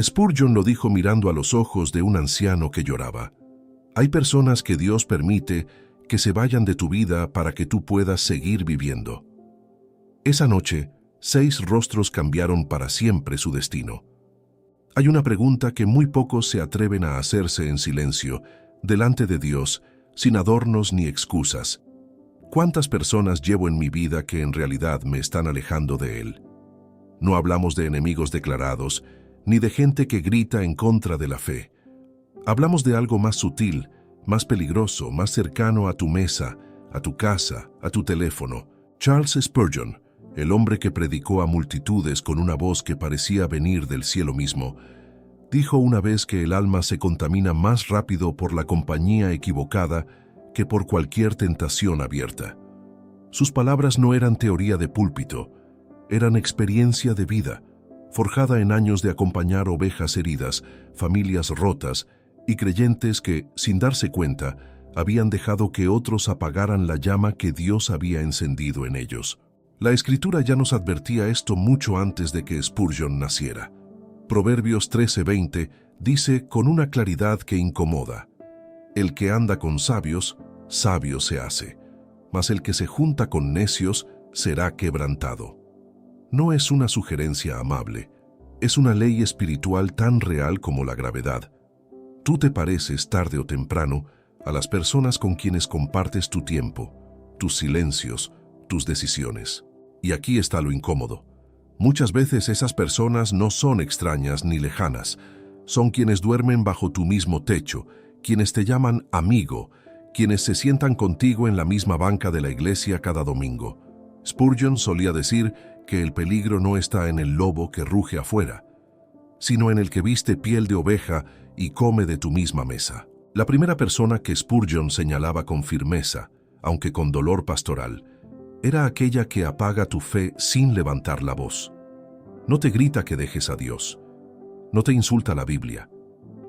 Spurgeon lo dijo mirando a los ojos de un anciano que lloraba. Hay personas que Dios permite que se vayan de tu vida para que tú puedas seguir viviendo. Esa noche, 6 rostros cambiaron para siempre su destino. Hay una pregunta que muy pocos se atreven a hacerse en silencio, delante de Dios, sin adornos ni excusas. ¿Cuántas personas llevo en mi vida que en realidad me están alejando de Él? No hablamos de enemigos declarados, ni de gente que grita en contra de la fe. Hablamos de algo más sutil, más peligroso, más cercano a tu mesa, a tu casa, a tu teléfono. Charles Spurgeon, el hombre que predicó a multitudes con una voz que parecía venir del cielo mismo, dijo una vez que el alma se contamina más rápido por la compañía equivocada que por cualquier tentación abierta. Sus palabras no eran teoría de púlpito, eran experiencia de vida, forjada en años de acompañar ovejas heridas, familias rotas y creyentes que, sin darse cuenta, habían dejado que otros apagaran la llama que Dios había encendido en ellos. La Escritura ya nos advertía esto mucho antes de que Spurgeon naciera. Proverbios 13:20 dice con una claridad que incomoda: el que anda con sabios, sabio se hace, mas el que se junta con necios será quebrantado. No es una sugerencia amable, es una ley espiritual tan real como la gravedad. Tú te pareces tarde o temprano a las personas con quienes compartes tu tiempo, tus silencios, tus decisiones. Y aquí está lo incómodo. Muchas veces esas personas no son extrañas ni lejanas, son quienes duermen bajo tu mismo techo, quienes te llaman amigo, quienes se sientan contigo en la misma banca de la iglesia cada domingo. Spurgeon solía decir que el peligro no está en el lobo que ruge afuera, sino en el que viste piel de oveja y come de tu misma mesa. La primera persona que Spurgeon señalaba con firmeza, aunque con dolor pastoral, era aquella que apaga tu fe sin levantar la voz. No te grita que dejes a Dios, no te insulta la Biblia.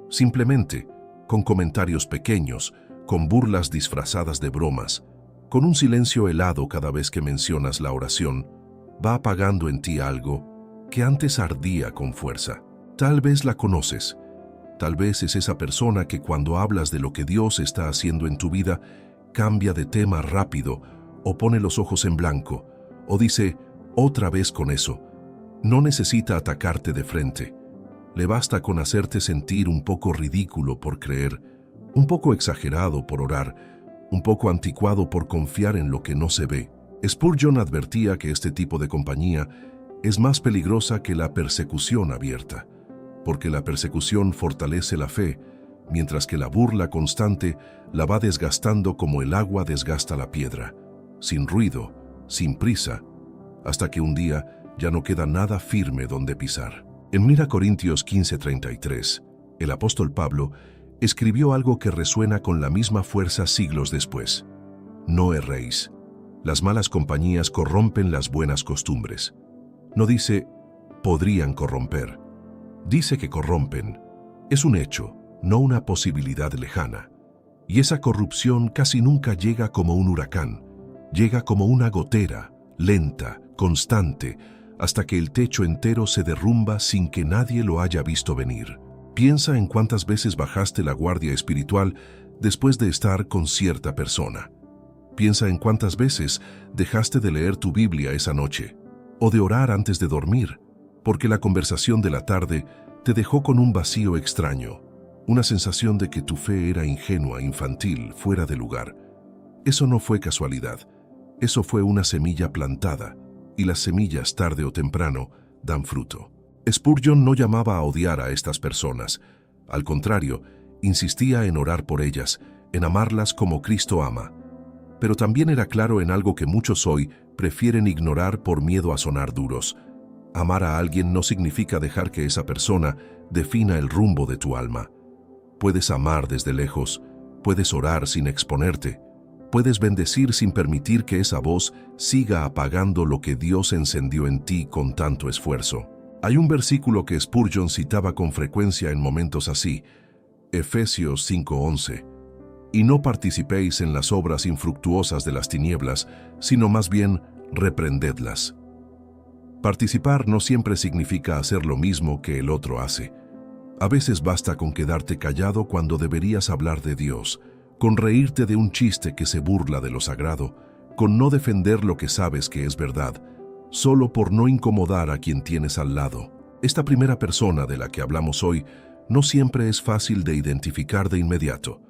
Simplemente, con comentarios pequeños, con burlas disfrazadas de bromas, con un silencio helado cada vez que mencionas la oración, va apagando en ti algo que antes ardía con fuerza. Tal vez la conoces, tal vez es esa persona que cuando hablas de lo que Dios está haciendo en tu vida, cambia de tema rápido, o pone los ojos en blanco, o dice, otra vez con eso. No necesita atacarte de frente. Le basta con hacerte sentir un poco ridículo por creer, un poco exagerado por orar, un poco anticuado por confiar en lo que no se ve. Spurgeon advertía que este tipo de compañía es más peligrosa que la persecución abierta, porque la persecución fortalece la fe, mientras que la burla constante la va desgastando como el agua desgasta la piedra, sin ruido, sin prisa, hasta que un día ya no queda nada firme donde pisar. En 1 Corintios 15:33, el apóstol Pablo escribió algo que resuena con la misma fuerza siglos después. No erréis. Las malas compañías corrompen las buenas costumbres. No dice, podrían corromper. Dice que corrompen. Es un hecho, no una posibilidad lejana. Y esa corrupción casi nunca llega como un huracán. Llega como una gotera, lenta, constante, hasta que el techo entero se derrumba sin que nadie lo haya visto venir. Piensa en cuántas veces bajaste la guardia espiritual después de estar con cierta persona. Piensa en cuántas veces dejaste de leer tu Biblia esa noche, o de orar antes de dormir, porque la conversación de la tarde te dejó con un vacío extraño, una sensación de que tu fe era ingenua, infantil, fuera de lugar. Eso no fue casualidad, eso fue una semilla plantada, y las semillas tarde o temprano dan fruto. Spurgeon no llamaba a odiar a estas personas, al contrario, insistía en orar por ellas, en amarlas como Cristo ama. Pero también era claro en algo que muchos hoy prefieren ignorar por miedo a sonar duros. Amar a alguien no significa dejar que esa persona defina el rumbo de tu alma. Puedes amar desde lejos, puedes orar sin exponerte, puedes bendecir sin permitir que esa voz siga apagando lo que Dios encendió en ti con tanto esfuerzo. Hay un versículo que Spurgeon citaba con frecuencia en momentos así, Efesios 5:11. Y no participéis en las obras infructuosas de las tinieblas, sino más bien reprendedlas. Participar no siempre significa hacer lo mismo que el otro hace. A veces basta con quedarte callado cuando deberías hablar de Dios, con reírte de un chiste que se burla de lo sagrado, con no defender lo que sabes que es verdad, solo por no incomodar a quien tienes al lado. Esta primera persona de la que hablamos hoy no siempre es fácil de identificar de inmediato,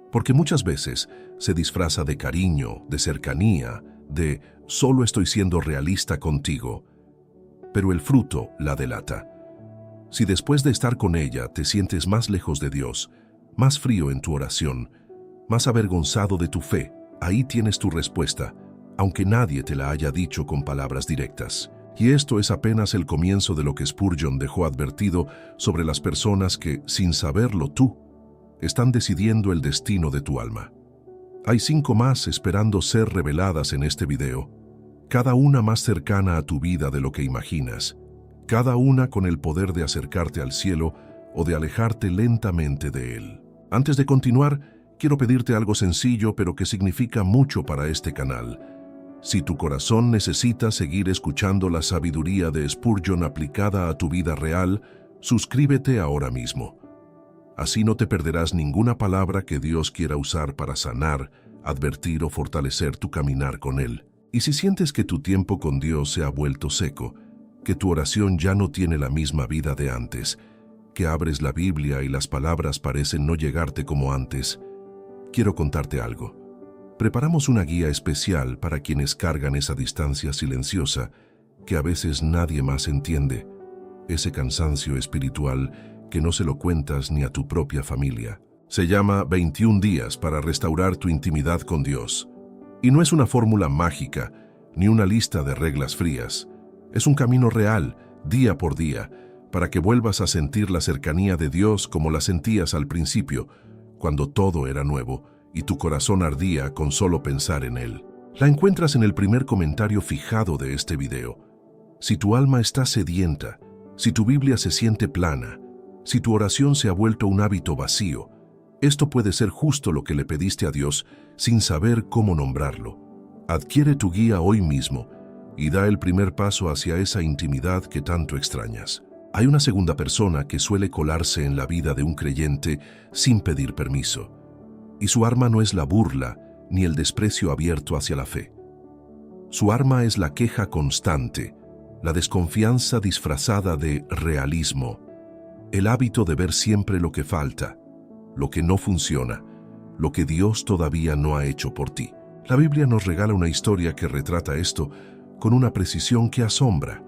porque muchas veces se disfraza de cariño, de cercanía, de solo estoy siendo realista contigo, pero el fruto la delata. Si después de estar con ella te sientes más lejos de Dios, más frío en tu oración, más avergonzado de tu fe, ahí tienes tu respuesta, aunque nadie te la haya dicho con palabras directas. Y esto es apenas el comienzo de lo que Spurgeon dejó advertido sobre las personas que, sin saberlo tú, están decidiendo el destino de tu alma. Hay 5 más esperando ser reveladas en este video, cada una más cercana a tu vida de lo que imaginas, cada una con el poder de acercarte al cielo o de alejarte lentamente de él. Antes de continuar, quiero pedirte algo sencillo pero que significa mucho para este canal. Si tu corazón necesita seguir escuchando la sabiduría de Spurgeon aplicada a tu vida real, suscríbete ahora mismo. Así no te perderás ninguna palabra que Dios quiera usar para sanar, advertir o fortalecer tu caminar con Él. Y si sientes que tu tiempo con Dios se ha vuelto seco, que tu oración ya no tiene la misma vida de antes, que abres la Biblia y las palabras parecen no llegarte como antes, quiero contarte algo. Preparamos una guía especial para quienes cargan esa distancia silenciosa que a veces nadie más entiende, ese cansancio espiritual que no se lo cuentas ni a tu propia familia. Se llama 21 días para restaurar tu intimidad con Dios. Y no es una fórmula mágica, ni una lista de reglas frías. Es un camino real, día por día, para que vuelvas a sentir la cercanía de Dios como la sentías al principio, cuando todo era nuevo y tu corazón ardía con solo pensar en Él. La encuentras en el primer comentario fijado de este video. Si tu alma está sedienta, si tu Biblia se siente plana, si tu oración se ha vuelto un hábito vacío, esto puede ser justo lo que le pediste a Dios sin saber cómo nombrarlo. Adquiere tu guía hoy mismo y da el primer paso hacia esa intimidad que tanto extrañas. Hay una segunda persona que suele colarse en la vida de un creyente sin pedir permiso, y su arma no es la burla ni el desprecio abierto hacia la fe. Su arma es la queja constante, la desconfianza disfrazada de realismo, el hábito de ver siempre lo que falta, lo que no funciona, lo que Dios todavía no ha hecho por ti. La Biblia nos regala una historia que retrata esto con una precisión que asombra.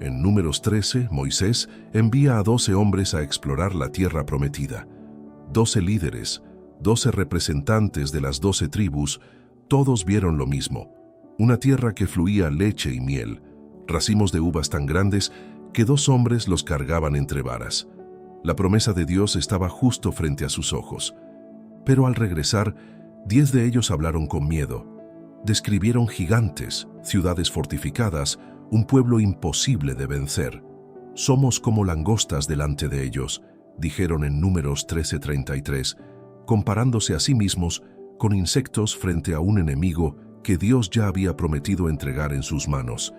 En Números 13, Moisés envía a 12 hombres a explorar la tierra prometida. 12 líderes, 12 representantes de las 12 tribus, todos vieron lo mismo. Una tierra que fluía leche y miel, racimos de uvas tan grandes que 2 hombres los cargaban entre varas. La promesa de Dios estaba justo frente a sus ojos. Pero al regresar, 10 de ellos hablaron con miedo. Describieron gigantes, ciudades fortificadas, un pueblo imposible de vencer. Somos como langostas delante de ellos, dijeron en Números 13:33, comparándose a sí mismos con insectos frente a un enemigo que Dios ya había prometido entregar en sus manos.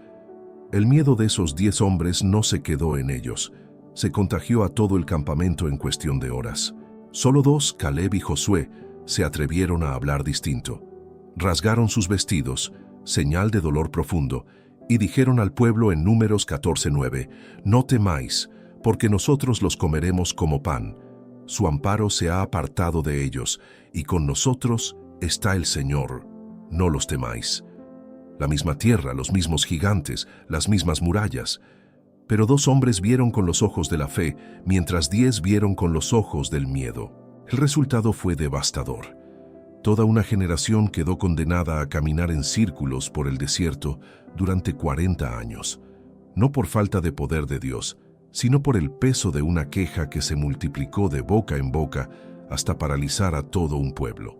El miedo de esos 10 hombres no se quedó en ellos, se contagió a todo el campamento en cuestión de horas. Solo 2, Caleb y Josué, se atrevieron a hablar distinto. Rasgaron sus vestidos, señal de dolor profundo, y dijeron al pueblo en Números 14:9, no temáis, porque nosotros los comeremos como pan. Su amparo se ha apartado de ellos, y con nosotros está el Señor. No los temáis. La misma tierra, los mismos gigantes, las mismas murallas. Pero 2 hombres vieron con los ojos de la fe, mientras 10 vieron con los ojos del miedo. El resultado fue devastador. Toda una generación quedó condenada a caminar en círculos por el desierto durante 40 años, no por falta de poder de Dios, sino por el peso de una queja que se multiplicó de boca en boca hasta paralizar a todo un pueblo.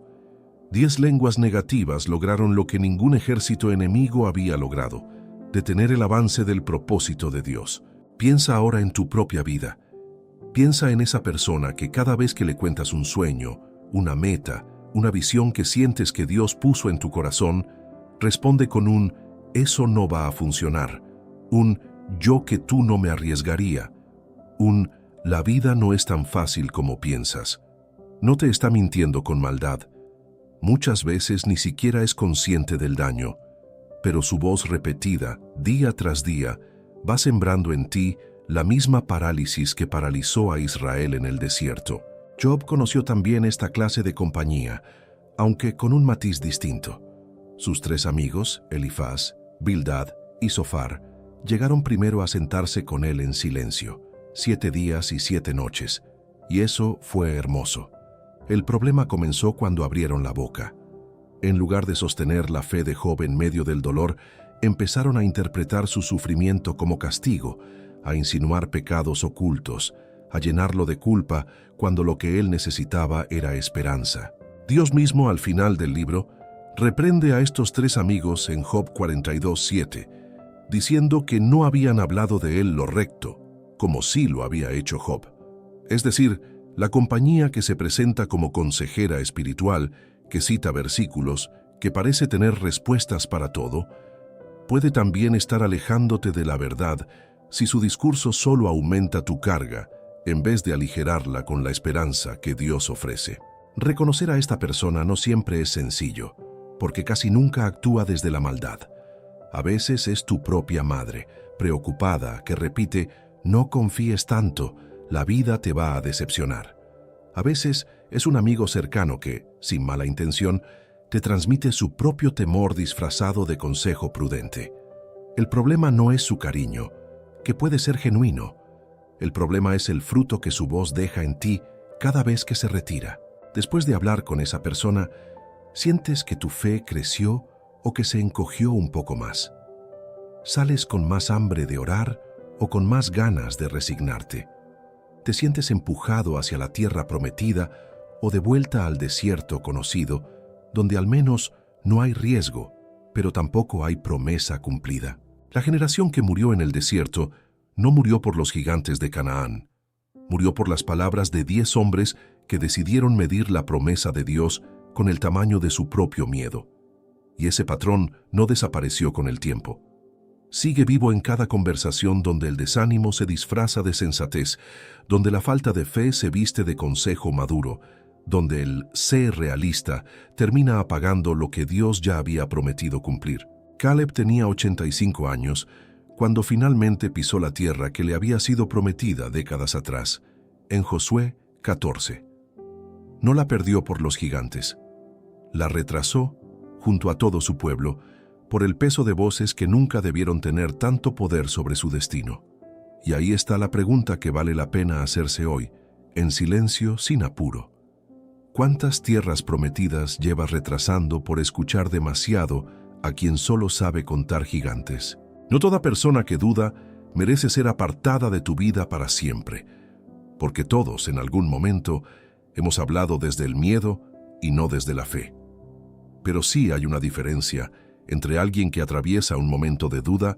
10 lenguas negativas lograron lo que ningún ejército enemigo había logrado: detener el avance del propósito de Dios. Piensa ahora en tu propia vida. Piensa en esa persona que cada vez que le cuentas un sueño, una meta, una visión que sientes que Dios puso en tu corazón, responde con un «eso no va a funcionar», un «yo que tú no me arriesgaría», un la vida no es tan fácil como piensas. No te está mintiendo con maldad. Muchas veces ni siquiera es consciente del daño, pero su voz repetida, día tras día, va sembrando en ti la misma parálisis que paralizó a Israel en el desierto. Job conoció también esta clase de compañía, aunque con un matiz distinto. Sus 3 amigos, Elifaz, Bildad y Zofar, llegaron primero a sentarse con él en silencio, 7 días y 7 noches, y eso fue hermoso. El problema comenzó cuando abrieron la boca. En lugar de sostener la fe de Job en medio del dolor, empezaron a interpretar su sufrimiento como castigo, a insinuar pecados ocultos, a llenarlo de culpa cuando lo que él necesitaba era esperanza. Dios mismo, al final del libro, reprende a estos 3 amigos en Job 42:7, diciendo que no habían hablado de él lo recto, como sí lo había hecho Job. Es decir, la compañía que se presenta como consejera espiritual, que cita versículos, que parece tener respuestas para todo, puede también estar alejándote de la verdad si su discurso solo aumenta tu carga, en vez de aligerarla con la esperanza que Dios ofrece. Reconocer a esta persona no siempre es sencillo, porque casi nunca actúa desde la maldad. A veces es tu propia madre, preocupada, que repite, no confíes tanto, la vida te va a decepcionar. A veces es un amigo cercano que, sin mala intención, te transmite su propio temor disfrazado de consejo prudente. El problema no es su cariño, que puede ser genuino. El problema es el fruto que su voz deja en ti cada vez que se retira. Después de hablar con esa persona, ¿sientes que tu fe creció o que se encogió un poco más? ¿Sales con más hambre de orar o con más ganas de resignarte? ¿Te sientes empujado hacia la tierra prometida o de vuelta al desierto conocido, donde al menos no hay riesgo, pero tampoco hay promesa cumplida? La generación que murió en el desierto no murió por los gigantes de Canaán. Murió por las palabras de 10 hombres que decidieron medir la promesa de Dios con el tamaño de su propio miedo. Y ese patrón no desapareció con el tiempo. Sigue vivo en cada conversación donde el desánimo se disfraza de sensatez, donde la falta de fe se viste de consejo maduro, donde el ser realista termina apagando lo que Dios ya había prometido cumplir. Caleb tenía 85 años cuando finalmente pisó la tierra que le había sido prometida décadas atrás, en Josué 14. No la perdió por los gigantes. La retrasó, junto a todo su pueblo, por el peso de voces que nunca debieron tener tanto poder sobre su destino. Y ahí está la pregunta que vale la pena hacerse hoy, en silencio, sin apuro. ¿Cuántas tierras prometidas llevas retrasando por escuchar demasiado a quien solo sabe contar gigantes? No toda persona que duda merece ser apartada de tu vida para siempre, porque todos en algún momento hemos hablado desde el miedo y no desde la fe. Pero sí hay una diferencia entre alguien que atraviesa un momento de duda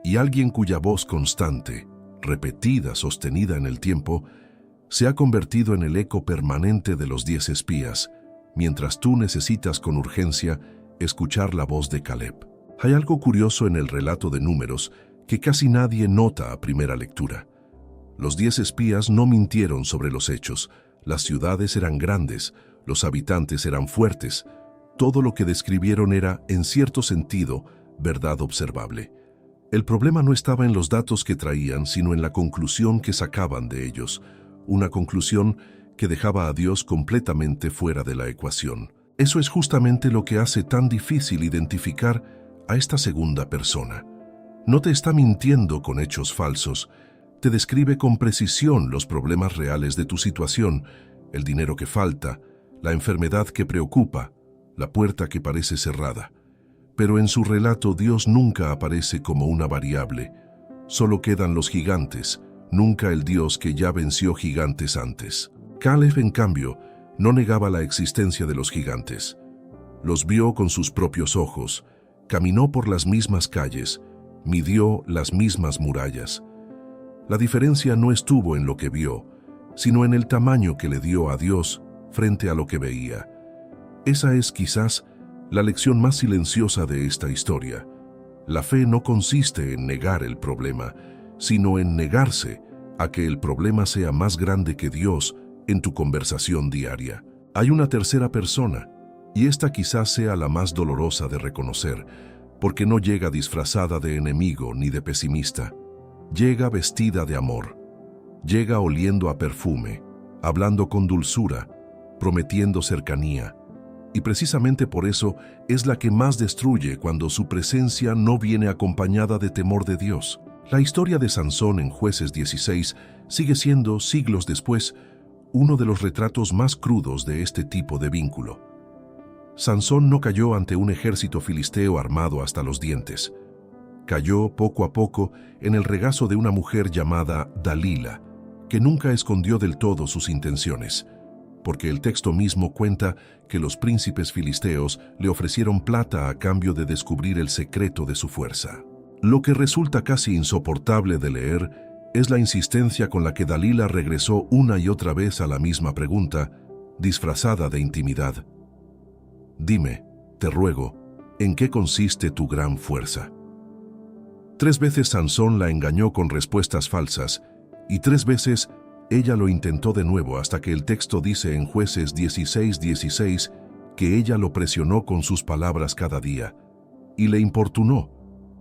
y alguien cuya voz constante, repetida, sostenida en el tiempo, se ha convertido en el eco permanente de los 10 espías, mientras tú necesitas con urgencia escuchar la voz de Caleb. Hay algo curioso en el relato de Números que casi nadie nota a primera lectura. Los 10 espías no mintieron sobre los hechos, las ciudades eran grandes, los habitantes eran fuertes. Todo lo que describieron era, en cierto sentido, verdad observable. El problema no estaba en los datos que traían, sino en la conclusión que sacaban de ellos, una conclusión que dejaba a Dios completamente fuera de la ecuación. Eso es justamente lo que hace tan difícil identificar a esta segunda persona. No te está mintiendo con hechos falsos, te describe con precisión los problemas reales de tu situación, el dinero que falta, la enfermedad que preocupa, la puerta que parece cerrada. Pero en su relato Dios nunca aparece como una variable. Solo quedan los gigantes, nunca el Dios que ya venció gigantes antes. Caleb, en cambio, no negaba la existencia de los gigantes. Los vio con sus propios ojos, caminó por las mismas calles, midió las mismas murallas. La diferencia no estuvo en lo que vio, sino en el tamaño que le dio a Dios frente a lo que veía. Esa es quizás la lección más silenciosa de esta historia. La fe no consiste en negar el problema, sino en negarse a que el problema sea más grande que Dios en tu conversación diaria. Hay una tercera persona, y esta quizás sea la más dolorosa de reconocer, porque no llega disfrazada de enemigo ni de pesimista. Llega vestida de amor. Llega oliendo a perfume, hablando con dulzura, prometiendo cercanía. Y precisamente por eso es la que más destruye cuando su presencia no viene acompañada de temor de Dios. La historia de Sansón en Jueces 16 sigue siendo, siglos después, uno de los retratos más crudos de este tipo de vínculo. Sansón no cayó ante un ejército filisteo armado hasta los dientes. Cayó poco a poco en el regazo de una mujer llamada Dalila, que nunca escondió del todo sus intenciones, porque el texto mismo cuenta que los príncipes filisteos le ofrecieron plata a cambio de descubrir el secreto de su fuerza. Lo que resulta casi insoportable de leer es la insistencia con la que Dalila regresó una y otra vez a la misma pregunta, disfrazada de intimidad. Dime, te ruego, ¿en qué consiste tu gran fuerza? 3 veces Sansón la engañó con respuestas falsas, y 3 veces ella lo intentó de nuevo hasta que el texto dice en Jueces 16:16 que ella lo presionó con sus palabras cada día, y le importunó,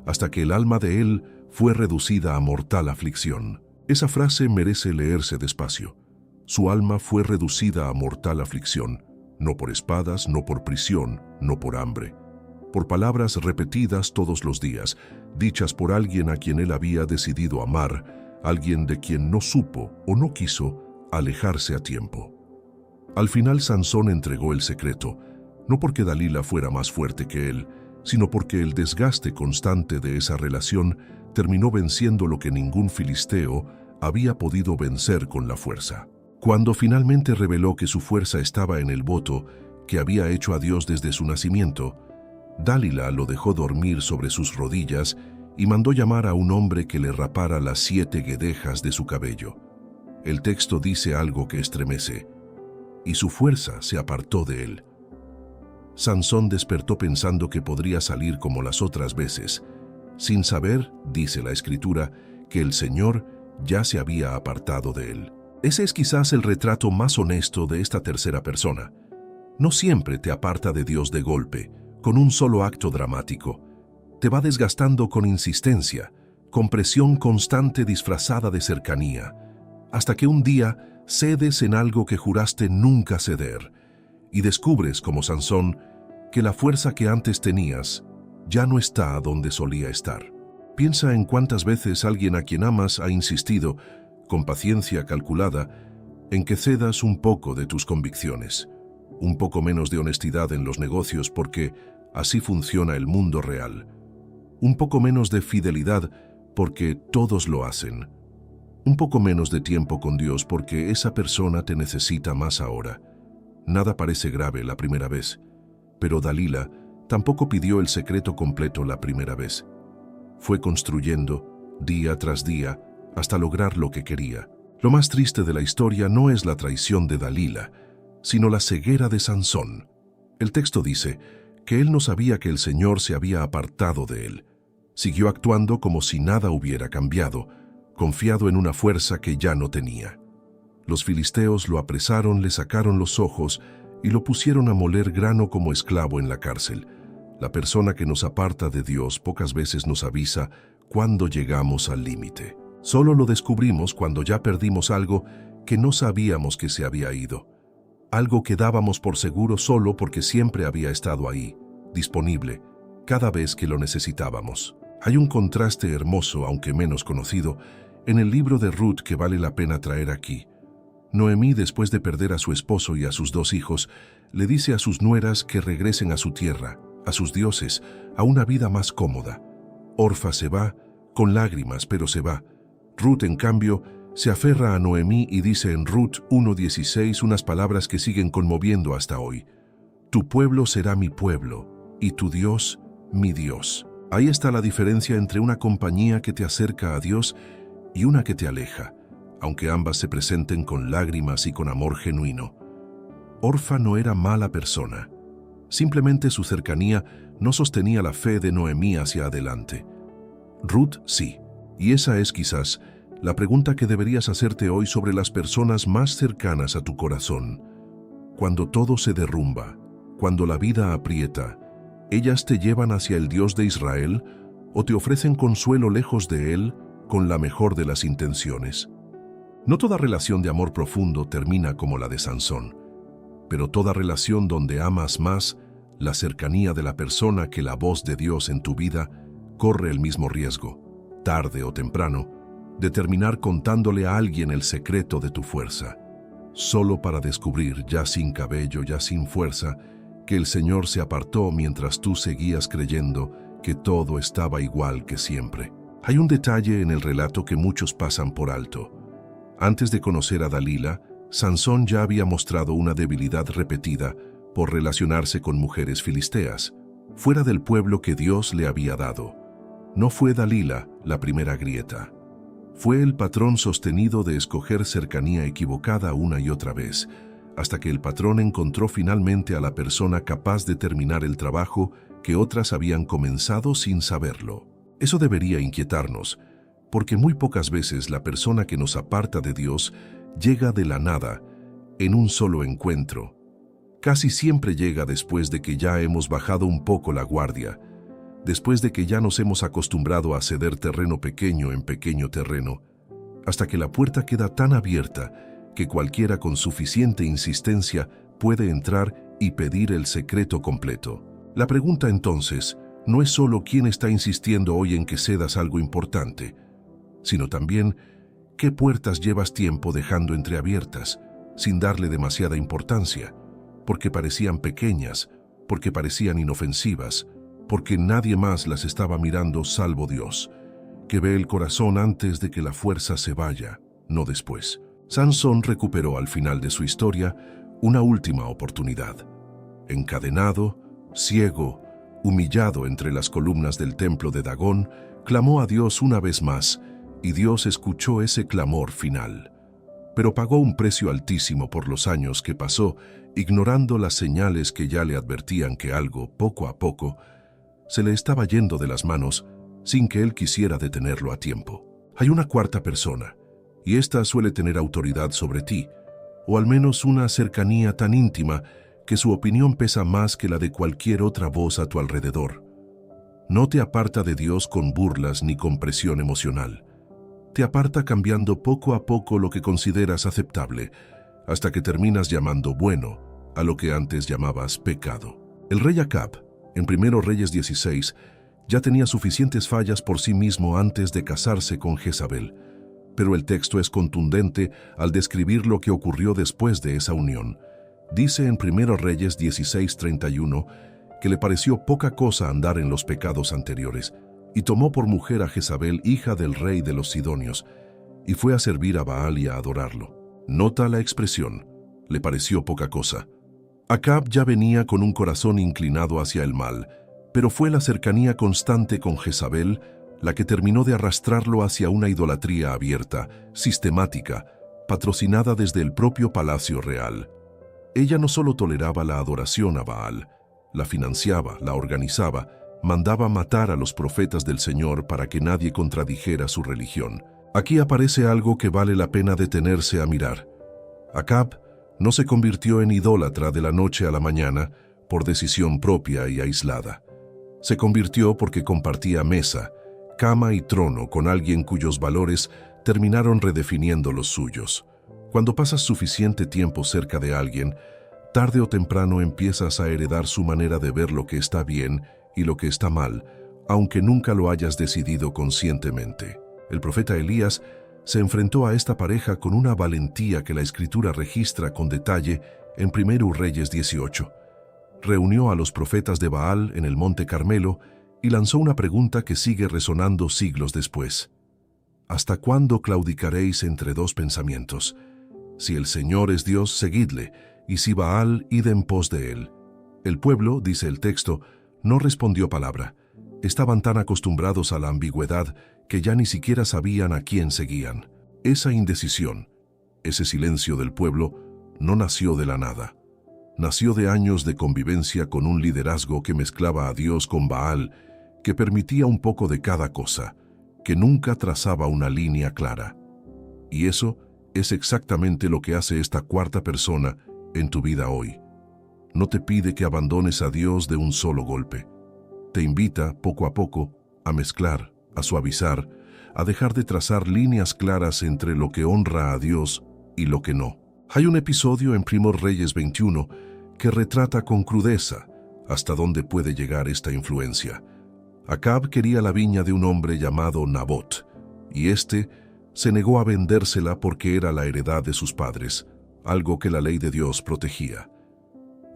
hasta que el alma de él fue reducida a mortal aflicción. Esa frase merece leerse despacio. Su alma fue reducida a mortal aflicción, no por espadas, no por prisión, no por hambre, por palabras repetidas todos los días, dichas por alguien a quien él había decidido amar, alguien de quien no supo o no quiso alejarse a tiempo. Al final Sansón entregó el secreto, no porque Dalila fuera más fuerte que él, sino porque el desgaste constante de esa relación terminó venciendo lo que ningún filisteo había podido vencer con la fuerza. Cuando finalmente reveló que su fuerza estaba en el voto que había hecho a Dios desde su nacimiento, Dalila lo dejó dormir sobre sus rodillas y mandó llamar a un hombre que le rapara las 7 guedejas de su cabello. El texto dice algo que estremece, y su fuerza se apartó de él. Sansón despertó pensando que podría salir como las otras veces, sin saber, dice la Escritura, que el Señor ya se había apartado de él. Ese es quizás el retrato más honesto de esta tercera persona. No siempre te aparta de Dios de golpe, con un solo acto dramático. Te va desgastando con insistencia, con presión constante disfrazada de cercanía, hasta que un día cedes en algo que juraste nunca ceder, y descubres, como Sansón, que la fuerza que antes tenías ya no está donde solía estar. Piensa en cuántas veces alguien a quien amas ha insistido, con paciencia calculada, en que cedas un poco de tus convicciones, un poco menos de honestidad en los negocios porque así funciona el mundo real, un poco menos de fidelidad porque todos lo hacen, un poco menos de tiempo con Dios porque esa persona te necesita más ahora. Nada parece grave la primera vez, pero Dalila tampoco pidió el secreto completo la primera vez. Fue construyendo, día tras día, hasta lograr lo que quería. Lo más triste de la historia no es la traición de Dalila, sino la ceguera de Sansón. El texto dice que él no sabía que el Señor se había apartado de él. Siguió actuando como si nada hubiera cambiado, confiado en una fuerza que ya no tenía. Los filisteos lo apresaron, le sacaron los ojos y lo pusieron a moler grano como esclavo en la cárcel. La persona que nos aparta de Dios pocas veces nos avisa cuando llegamos al límite. Solo lo descubrimos cuando ya perdimos algo que no sabíamos que se había ido. Algo que dábamos por seguro solo porque siempre había estado ahí, disponible, cada vez que lo necesitábamos. Hay un contraste hermoso, aunque menos conocido, en el libro de Ruth que vale la pena traer aquí. Noemí, después de perder a su esposo y a sus 2 hijos, le dice a sus nueras que regresen a su tierra, a sus dioses, a una vida más cómoda. Orfa se va, con lágrimas, pero se va. Ruth, en cambio, se aferra a Noemí y dice en Ruth 1:16 unas palabras que siguen conmoviendo hasta hoy. Tu pueblo será mi pueblo, y tu Dios, mi Dios. Ahí está la diferencia entre una compañía que te acerca a Dios y una que te aleja, aunque ambas se presenten con lágrimas y con amor genuino. Orfa no era mala persona. Simplemente su cercanía no sostenía la fe de Noemí hacia adelante. Ruth sí, y esa es quizás la pregunta que deberías hacerte hoy sobre las personas más cercanas a tu corazón. Cuando todo se derrumba, cuando la vida aprieta, ¿ellas te llevan hacia el Dios de Israel o te ofrecen consuelo lejos de Él con la mejor de las intenciones? No toda relación de amor profundo termina como la de Sansón, pero toda relación donde amas más la cercanía de la persona que la voz de Dios en tu vida corre el mismo riesgo, tarde o temprano, de terminar contándole a alguien el secreto de tu fuerza, solo para descubrir, ya sin cabello, ya sin fuerza, que el Señor se apartó mientras tú seguías creyendo que todo estaba igual que siempre. Hay un detalle en el relato que muchos pasan por alto. Antes de conocer a Dalila, Sansón ya había mostrado una debilidad repetida por relacionarse con mujeres filisteas, fuera del pueblo que Dios le había dado. No fue Dalila la primera grieta. Fue el patrón sostenido de escoger cercanía equivocada una y otra vez, hasta que el patrón encontró finalmente a la persona capaz de terminar el trabajo que otras habían comenzado sin saberlo. Eso debería inquietarnos, porque muy pocas veces la persona que nos aparta de Dios llega de la nada, en un solo encuentro. Casi siempre llega después de que ya hemos bajado un poco la guardia, después de que ya nos hemos acostumbrado a ceder terreno pequeño en pequeño terreno, hasta que la puerta queda tan abierta que cualquiera con suficiente insistencia puede entrar y pedir el secreto completo. La pregunta entonces no es solo quién está insistiendo hoy en que cedas algo importante, sino también qué puertas llevas tiempo dejando entreabiertas, sin darle demasiada importancia, porque parecían pequeñas, porque parecían inofensivas, porque nadie más las estaba mirando salvo Dios, que ve el corazón antes de que la fuerza se vaya, no después. Sansón recuperó al final de su historia una última oportunidad. Encadenado, ciego, humillado entre las columnas del templo de Dagón, clamó a Dios una vez más, y Dios escuchó ese clamor final. Pero pagó un precio altísimo por los años que pasó, ignorando las señales que ya le advertían que algo, poco a poco, se le estaba yendo de las manos sin que él quisiera detenerlo a tiempo. Hay una cuarta persona, y ésta suele tener autoridad sobre ti, o al menos una cercanía tan íntima que su opinión pesa más que la de cualquier otra voz a tu alrededor. No te aparta de Dios con burlas ni con presión emocional. Te aparta cambiando poco a poco lo que consideras aceptable, hasta que terminas llamando bueno a lo que antes llamabas pecado. El rey Acab, en 1 Reyes 16, ya tenía suficientes fallas por sí mismo antes de casarse con Jezabel, pero el texto es contundente al describir lo que ocurrió después de esa unión. Dice en 1 Reyes 16:31 que le pareció poca cosa andar en los pecados anteriores, y tomó por mujer a Jezabel, hija del rey de los Sidonios, y fue a servir a Baal y a adorarlo. Nota la expresión, le pareció poca cosa. Acab ya venía con un corazón inclinado hacia el mal, pero fue la cercanía constante con Jezabel la que terminó de arrastrarlo hacia una idolatría abierta, sistemática, patrocinada desde el propio palacio real. Ella no solo toleraba la adoración a Baal, la financiaba, la organizaba, mandaba matar a los profetas del Señor para que nadie contradijera su religión. Aquí aparece algo que vale la pena detenerse a mirar. Acab no se convirtió en idólatra de la noche a la mañana por decisión propia y aislada. Se convirtió porque compartía mesa, cama y trono con alguien cuyos valores terminaron redefiniendo los suyos. Cuando pasas suficiente tiempo cerca de alguien, tarde o temprano empiezas a heredar su manera de ver lo que está bien y lo que está mal, aunque nunca lo hayas decidido conscientemente. El profeta Elías se enfrentó a esta pareja con una valentía que la Escritura registra con detalle en 1 Reyes 18. Reunió a los profetas de Baal en el Monte Carmelo y lanzó una pregunta que sigue resonando siglos después. ¿Hasta cuándo claudicaréis entre dos pensamientos? Si el Señor es Dios, seguidle, y si Baal, id en pos de él. El pueblo, dice el texto, no respondió palabra. Estaban tan acostumbrados a la ambigüedad que ya ni siquiera sabían a quién seguían. Esa indecisión, ese silencio del pueblo, no nació de la nada. Nació de años de convivencia con un liderazgo que mezclaba a Dios con Baal, que permitía un poco de cada cosa, que nunca trazaba una línea clara. Y eso es exactamente lo que hace esta cuarta persona en tu vida hoy. No te pide que abandones a Dios de un solo golpe. Te invita, poco a poco, a mezclar, a suavizar, a dejar de trazar líneas claras entre lo que honra a Dios y lo que no. Hay un episodio en Primero Reyes 21 que retrata con crudeza hasta dónde puede llegar esta influencia. Acab quería la viña de un hombre llamado Nabot, y éste se negó a vendérsela porque era la heredad de sus padres, algo que la ley de Dios protegía.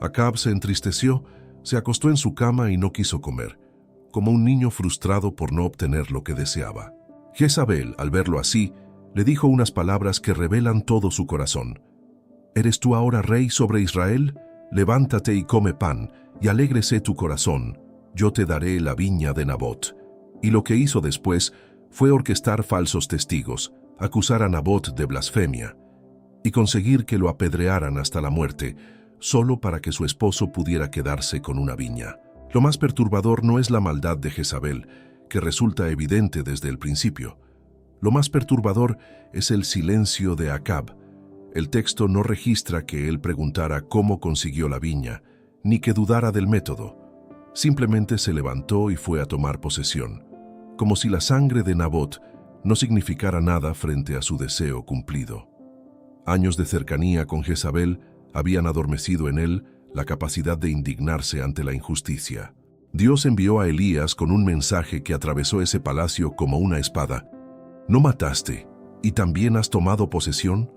Acab se entristeció, se acostó en su cama y no quiso comer, como un niño frustrado por no obtener lo que deseaba. Jezabel, al verlo así, le dijo unas palabras que revelan todo su corazón. ¿Eres tú ahora rey sobre Israel? Levántate y come pan, y alégrese tu corazón. Yo te daré la viña de Nabot. Y lo que hizo después fue orquestar falsos testigos, acusar a Nabot de blasfemia, y conseguir que lo apedrearan hasta la muerte, solo para que su esposo pudiera quedarse con una viña. Lo más perturbador no es la maldad de Jezabel, que resulta evidente desde el principio. Lo más perturbador es el silencio de Acab. El texto no registra que él preguntara cómo consiguió la viña, ni que dudara del método. Simplemente se levantó y fue a tomar posesión, como si la sangre de Nabot no significara nada frente a su deseo cumplido. Años de cercanía con Jezabel habían adormecido en él la capacidad de indignarse ante la injusticia. Dios envió a Elías con un mensaje que atravesó ese palacio como una espada. ¿No mataste y también has tomado posesión?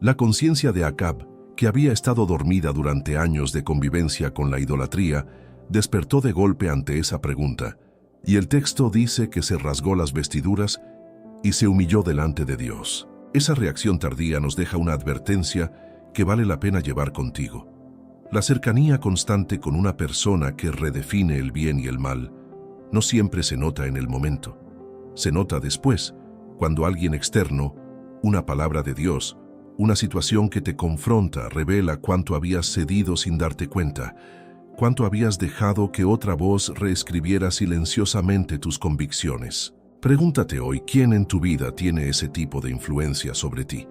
La conciencia de Acab, que había estado dormida durante años de convivencia con la idolatría, despertó de golpe ante esa pregunta, y el texto dice que se rasgó las vestiduras y se humilló delante de Dios. Esa reacción tardía nos deja una advertencia que vale la pena llevar contigo. La cercanía constante con una persona que redefine el bien y el mal no siempre se nota en el momento. Se nota después, cuando alguien externo, una palabra de Dios, una situación que te confronta, revela cuánto habías cedido sin darte cuenta, cuánto habías dejado que otra voz reescribiera silenciosamente tus convicciones. Pregúntate hoy quién en tu vida tiene ese tipo de influencia sobre ti.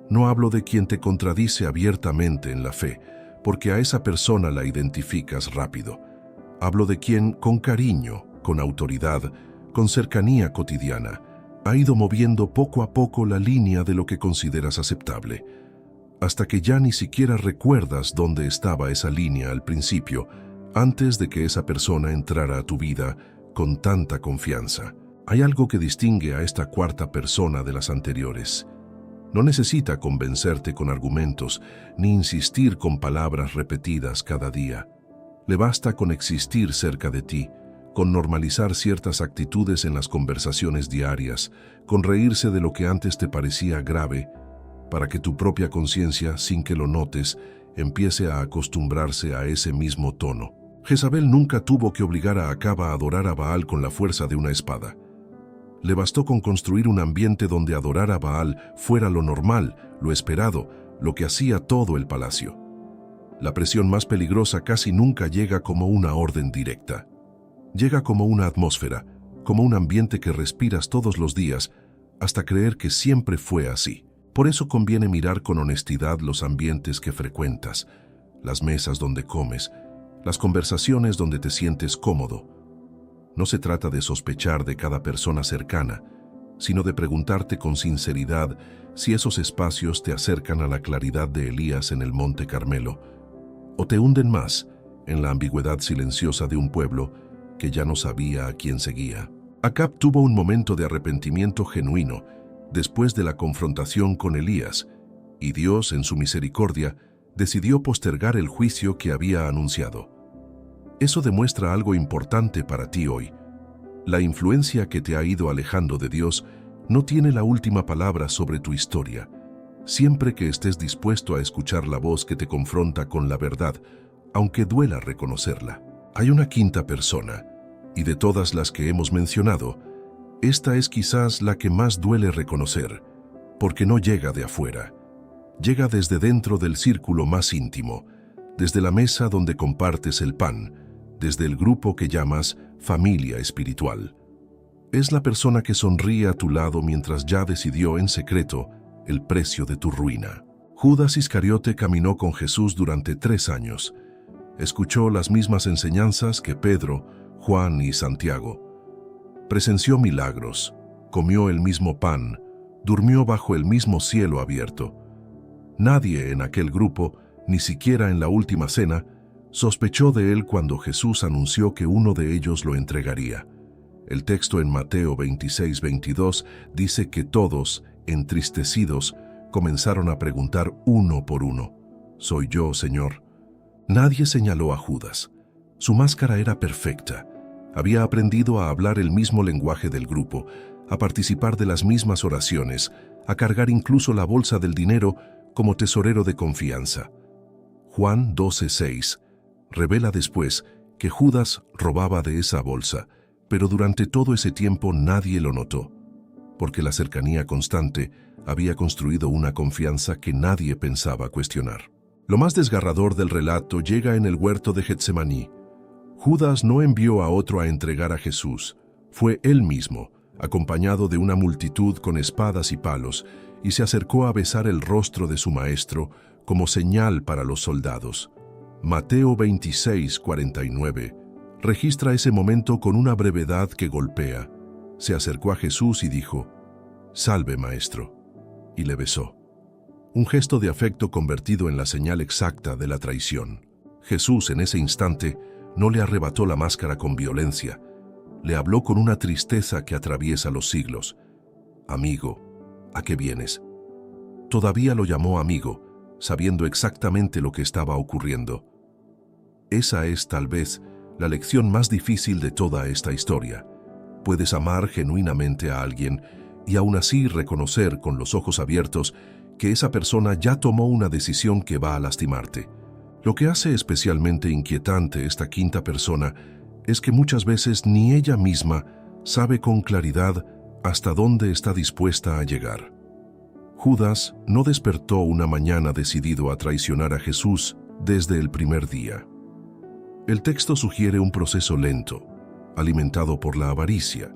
No hablo de quien te contradice abiertamente en la fe, porque a esa persona la identificas rápido. Hablo de quien, con cariño, con autoridad, con cercanía cotidiana, ha ido moviendo poco a poco la línea de lo que consideras aceptable, hasta que ya ni siquiera recuerdas dónde estaba esa línea al principio, antes de que esa persona entrara a tu vida con tanta confianza. Hay algo que distingue a esta cuarta persona de las anteriores. No necesita convencerte con argumentos, ni insistir con palabras repetidas cada día. Le basta con existir cerca de ti, con normalizar ciertas actitudes en las conversaciones diarias, con reírse de lo que antes te parecía grave, para que tu propia conciencia, sin que lo notes, empiece a acostumbrarse a ese mismo tono. Jezabel nunca tuvo que obligar a Acab a adorar a Baal con la fuerza de una espada. Le bastó con construir un ambiente donde adorar a Baal fuera lo normal, lo esperado, lo que hacía todo el palacio. La presión más peligrosa casi nunca llega como una orden directa. Llega como una atmósfera, como un ambiente que respiras todos los días, hasta creer que siempre fue así. Por eso conviene mirar con honestidad los ambientes que frecuentas, las mesas donde comes, las conversaciones donde te sientes cómodo. No se trata de sospechar de cada persona cercana, sino de preguntarte con sinceridad si esos espacios te acercan a la claridad de Elías en el Monte Carmelo, o te hunden más en la ambigüedad silenciosa de un pueblo que ya no sabía a quién seguía. Acab tuvo un momento de arrepentimiento genuino después de la confrontación con Elías, y Dios, en su misericordia, decidió postergar el juicio que había anunciado. Eso demuestra algo importante para ti hoy. La influencia que te ha ido alejando de Dios no tiene la última palabra sobre tu historia. Siempre que estés dispuesto a escuchar la voz que te confronta con la verdad, aunque duela reconocerla. Hay una quinta persona, y de todas las que hemos mencionado, esta es quizás la que más duele reconocer, porque no llega de afuera. Llega desde dentro del círculo más íntimo, desde la mesa donde compartes el pan, desde el grupo que llamas familia espiritual. Es la persona que sonríe a tu lado mientras ya decidió en secreto el precio de tu ruina. Judas Iscariote caminó con Jesús durante 3 años. Escuchó las mismas enseñanzas que Pedro, Juan y Santiago. Presenció milagros, comió el mismo pan, durmió bajo el mismo cielo abierto. Nadie en aquel grupo, ni siquiera en la última cena, sospechó de él cuando Jesús anunció que uno de ellos lo entregaría. El texto en Mateo 26-22 dice que todos, entristecidos, comenzaron a preguntar uno por uno: «¿Soy yo, Señor?». Nadie señaló a Judas. Su máscara era perfecta. Había aprendido a hablar el mismo lenguaje del grupo, a participar de las mismas oraciones, a cargar incluso la bolsa del dinero como tesorero de confianza. Juan 12:6 revela después que Judas robaba de esa bolsa, pero durante todo ese tiempo nadie lo notó, porque la cercanía constante había construido una confianza que nadie pensaba cuestionar. Lo más desgarrador del relato llega en el huerto de Getsemaní. Judas no envió a otro a entregar a Jesús, fue él mismo, acompañado de una multitud con espadas y palos, y se acercó a besar el rostro de su maestro como señal para los soldados. Mateo 26:49 registra ese momento con una brevedad que golpea. Se acercó a Jesús y dijo: «Salve, maestro», y le besó. Un gesto de afecto convertido en la señal exacta de la traición. Jesús, en ese instante, no le arrebató la máscara con violencia. Le habló con una tristeza que atraviesa los siglos. «Amigo, ¿a qué vienes?». Todavía lo llamó amigo, sabiendo exactamente lo que estaba ocurriendo. Esa es, tal vez, la lección más difícil de toda esta historia. Puedes amar genuinamente a alguien y aún así reconocer con los ojos abiertos que esa persona ya tomó una decisión que va a lastimarte. Lo que hace especialmente inquietante esta quinta persona es que muchas veces ni ella misma sabe con claridad hasta dónde está dispuesta a llegar. Judas no despertó una mañana decidido a traicionar a Jesús desde el primer día. El texto sugiere un proceso lento, alimentado por la avaricia,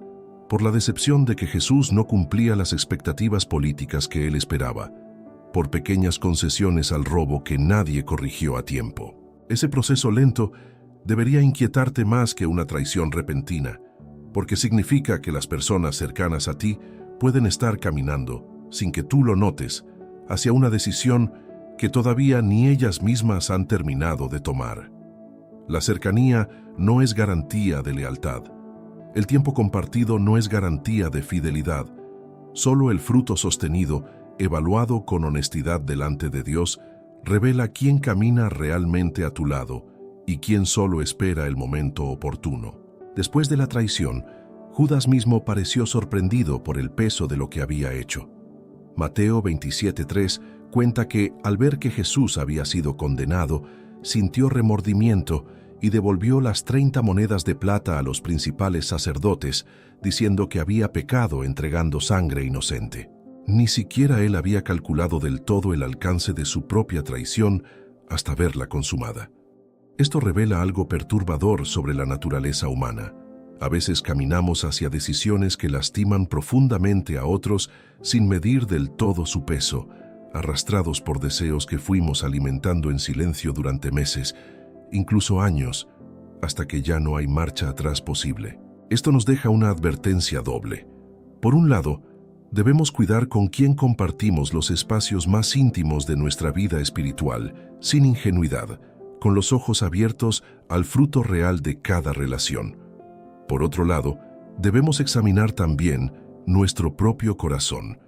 por la decepción de que Jesús no cumplía las expectativas políticas que él esperaba, por pequeñas concesiones al robo que nadie corrigió a tiempo. Ese proceso lento debería inquietarte más que una traición repentina, porque significa que las personas cercanas a ti pueden estar caminando, sin que tú lo notes, hacia una decisión que todavía ni ellas mismas han terminado de tomar. La cercanía no es garantía de lealtad. El tiempo compartido no es garantía de fidelidad. Solo el fruto sostenido, evaluado con honestidad delante de Dios, revela quién camina realmente a tu lado y quién solo espera el momento oportuno. Después de la traición, Judas mismo pareció sorprendido por el peso de lo que había hecho. Mateo 27:3 cuenta que, al ver que Jesús había sido condenado, sintió remordimiento y devolvió las 30 monedas de plata a los principales sacerdotes, diciendo que había pecado entregando sangre inocente. Ni siquiera él había calculado del todo el alcance de su propia traición hasta verla consumada. Esto revela algo perturbador sobre la naturaleza humana. A veces caminamos hacia decisiones que lastiman profundamente a otros sin medir del todo su peso, arrastrados por deseos que fuimos alimentando en silencio durante meses, incluso años, hasta que ya no hay marcha atrás posible. Esto nos deja una advertencia doble. Por un lado, debemos cuidar con quién compartimos los espacios más íntimos de nuestra vida espiritual, sin ingenuidad, con los ojos abiertos al fruto real de cada relación. Por otro lado, debemos examinar también nuestro propio corazón,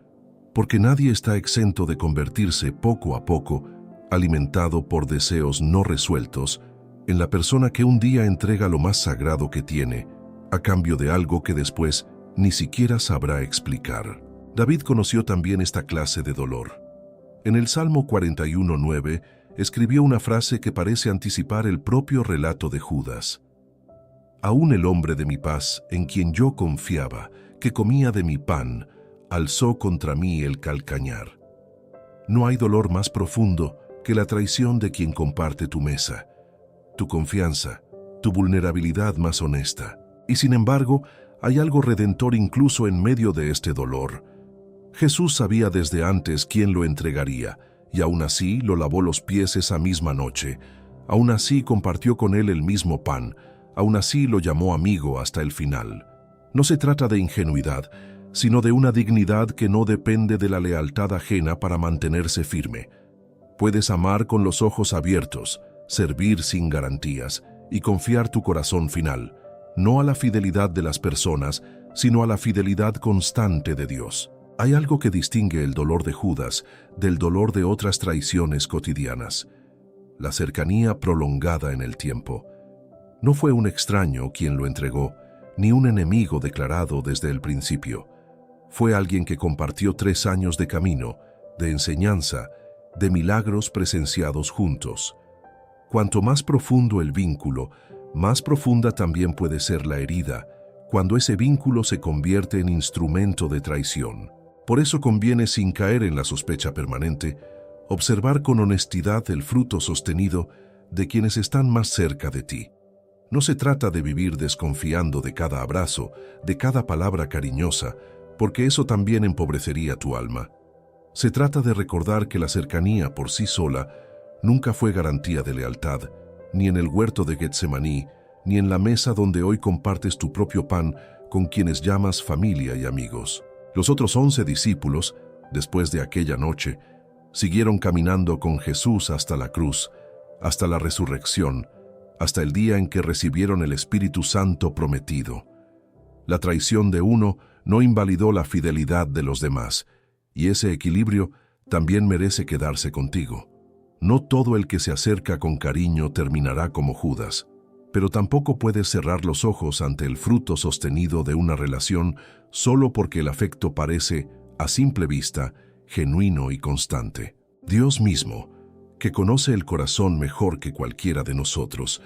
porque nadie está exento de convertirse poco a poco, alimentado por deseos no resueltos, en la persona que un día entrega lo más sagrado que tiene, a cambio de algo que después ni siquiera sabrá explicar. David conoció también esta clase de dolor. En el Salmo 41:9 escribió una frase que parece anticipar el propio relato de Judas. «Aún el hombre de mi paz, en quien yo confiaba, que comía de mi pan, alzó contra mí el calcañar». No hay dolor más profundo que la traición de quien comparte tu mesa, tu confianza, tu vulnerabilidad más honesta. Y sin embargo, Hay algo redentor incluso en medio de este dolor. Jesús sabía desde antes quién lo entregaría, y aún así lo lavó los pies esa misma noche. Aún así compartió con él el mismo pan. Aún así lo llamó amigo hasta el final. No se trata de ingenuidad, sino de una dignidad que no depende de la lealtad ajena para mantenerse firme. Puedes amar con los ojos abiertos, servir sin garantías y confiar tu corazón final, no a la fidelidad de las personas, sino a la fidelidad constante de Dios. Hay algo que distingue el dolor de Judas del dolor de otras traiciones cotidianas: la cercanía prolongada en el tiempo. No fue un extraño quien lo entregó, ni un enemigo declarado desde el principio. Fue alguien que compartió 3 años de camino, de enseñanza, de milagros presenciados juntos. Cuanto más profundo el vínculo, más profunda también puede ser la herida, cuando ese vínculo se convierte en instrumento de traición. Por eso conviene, sin caer en la sospecha permanente, observar con honestidad el fruto sostenido de quienes están más cerca de ti. No se trata de vivir desconfiando de cada abrazo, de cada palabra cariñosa, porque eso también empobrecería tu alma. Se trata de recordar que la cercanía por sí sola nunca fue garantía de lealtad, ni en el huerto de Getsemaní, ni en la mesa donde hoy compartes tu propio pan con quienes llamas familia y amigos. Los otros 11 discípulos, después de aquella noche, siguieron caminando con Jesús hasta la cruz, hasta la resurrección, hasta el día en que recibieron el Espíritu Santo prometido. La traición de uno no invalidó la fidelidad de los demás, y ese equilibrio también merece quedarse contigo. No todo el que se acerca con cariño terminará como Judas, pero tampoco puedes cerrar los ojos ante el fruto sostenido de una relación solo porque el afecto parece, a simple vista, genuino y constante. Dios mismo, que conoce el corazón mejor que cualquiera de nosotros,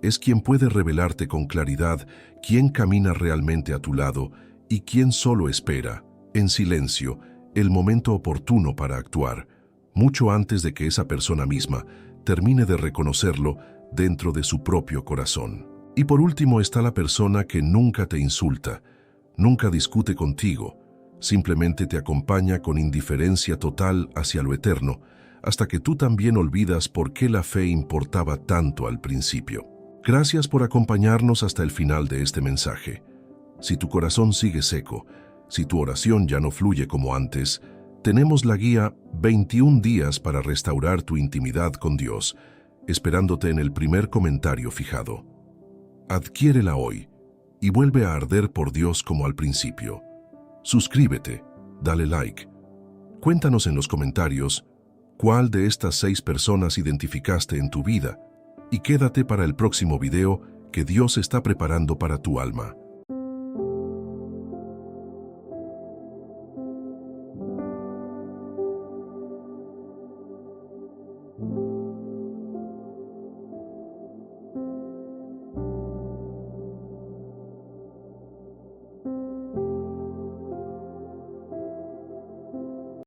es quien puede revelarte con claridad quién camina realmente a tu lado y quién solo espera, en silencio, el momento oportuno para actuar, mucho antes de que esa persona misma termine de reconocerlo dentro de su propio corazón. Y por último está la persona que nunca te insulta, nunca discute contigo, simplemente te acompaña con indiferencia total hacia lo eterno, hasta que tú también olvidas por qué la fe importaba tanto al principio. Gracias por acompañarnos hasta el final de este mensaje. Si tu corazón sigue seco, si tu oración ya no fluye como antes, tenemos la guía 21 días para restaurar tu intimidad con Dios, esperándote en el primer comentario fijado. Adquiérela hoy y vuelve a arder por Dios como al principio. Suscríbete, dale like. Cuéntanos en los comentarios cuál de estas 6 personas identificaste en tu vida y quédate para el próximo video que Dios está preparando para tu alma.